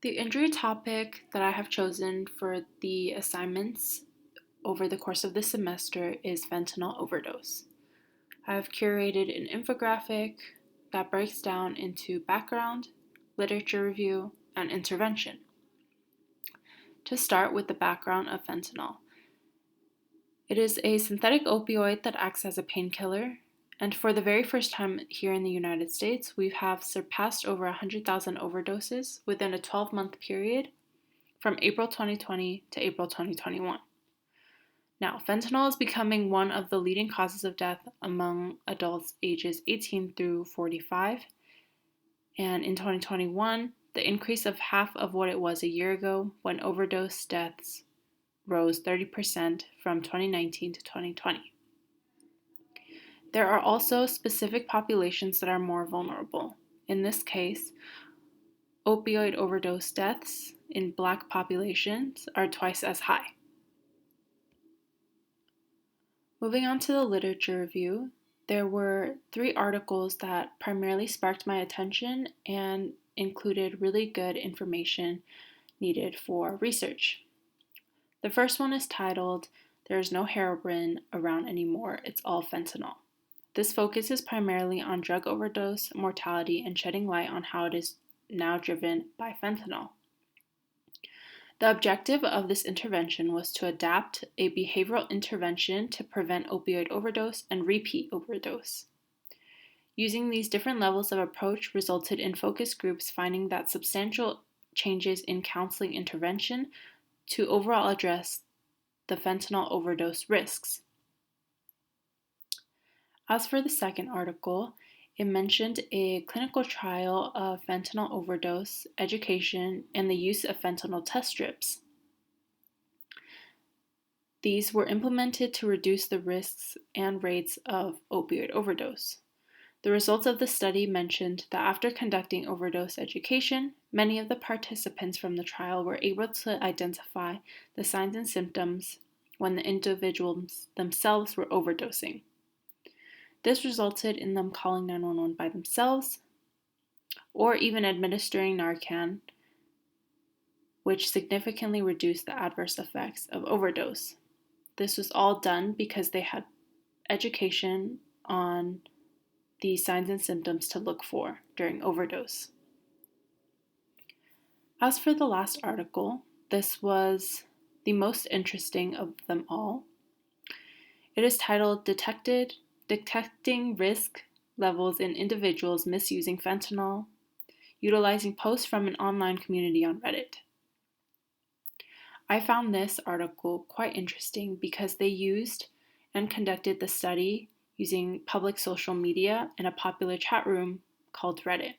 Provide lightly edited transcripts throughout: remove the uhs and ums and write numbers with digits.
The injury topic that I have chosen for the assignments over the course of the semester is fentanyl overdose. I have curated an infographic that breaks down into background, literature review, and intervention. To start with the background of fentanyl, it is a synthetic opioid that acts as a painkiller, and for the very first time here in the United States, we have surpassed over 100,000 overdoses within a 12-month period from April 2020 to April 2021. Now, fentanyl is becoming one of the leading causes of death among adults ages 18 through 45. And in 2021, the increase of half of what it was a year ago when overdose deaths rose 30% from 2019 to 2020. There are also specific populations that are more vulnerable. In this case, opioid overdose deaths in Black populations are twice as high. Moving on to the literature review, there were 3 articles that primarily sparked my attention and included really good information needed for research. The first one is titled, "There's no heroin around anymore, it's all fentanyl." This focuses primarily on drug overdose, mortality, and shedding light on how it is now driven by fentanyl. The objective of this intervention was to adapt a behavioral intervention to prevent opioid overdose and repeat overdose. Using these different levels of approach resulted in focus groups finding that substantial changes in counseling intervention to overall address the fentanyl overdose risks. As for the second article, it mentioned a clinical trial of fentanyl overdose, education, and the use of fentanyl test strips. These were implemented to reduce the risks and rates of opioid overdose. The results of the study mentioned that after conducting overdose education, many of the participants from the trial were able to identify the signs and symptoms when the individuals themselves were overdosing. This resulted in them calling 911 by themselves or even administering Narcan, which significantly reduced the adverse effects of overdose. This was all done because they had education on the signs and symptoms to look for during overdose. As for the last article, this was the most interesting of them all. It is titled Detecting Risk Levels in Individuals Misusing Fentanyl, Utilizing Posts from an Online Community on Reddit. I found this article quite interesting because they used and conducted the study using public social media and a popular chat room called Reddit.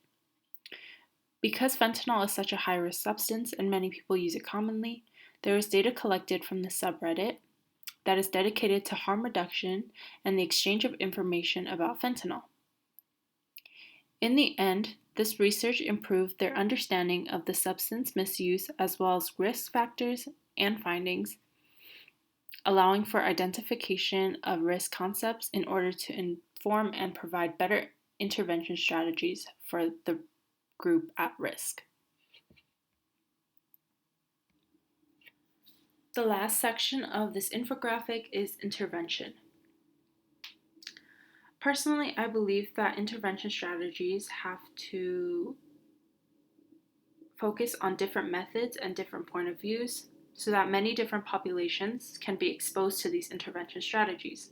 Because fentanyl is such a high-risk substance and many people use it commonly, there is data collected from the subreddit that is dedicated to harm reduction and the exchange of information about fentanyl. In the end, this research improved their understanding of the substance misuse as well as risk factors and findings, allowing for identification of risk concepts in order to inform and provide better intervention strategies for the group at risk. The last section of this infographic is intervention. Personally, I believe that intervention strategies have to focus on different methods and different point of views so that many different populations can be exposed to these intervention strategies.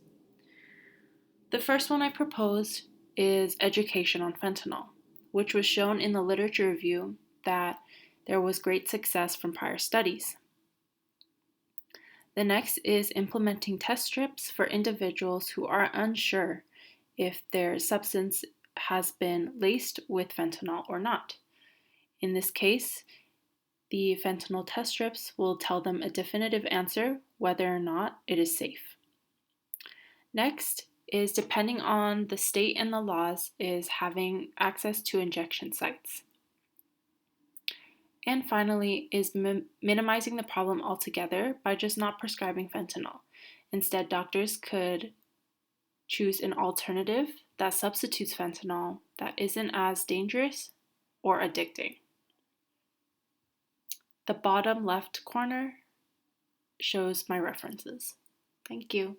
The first one I proposed is education on fentanyl, which was shown in the literature review that there was great success from prior studies. The next is implementing test strips for individuals who are unsure if their substance has been laced with fentanyl or not. In this case, the fentanyl test strips will tell them a definitive answer whether or not it is safe. Next is, depending on the state and the laws, is having access to injection sites. And finally is minimizing the problem altogether by just not prescribing fentanyl. Instead, doctors could choose an alternative that substitutes fentanyl that isn't as dangerous or addicting. The bottom left corner shows my references. Thank you.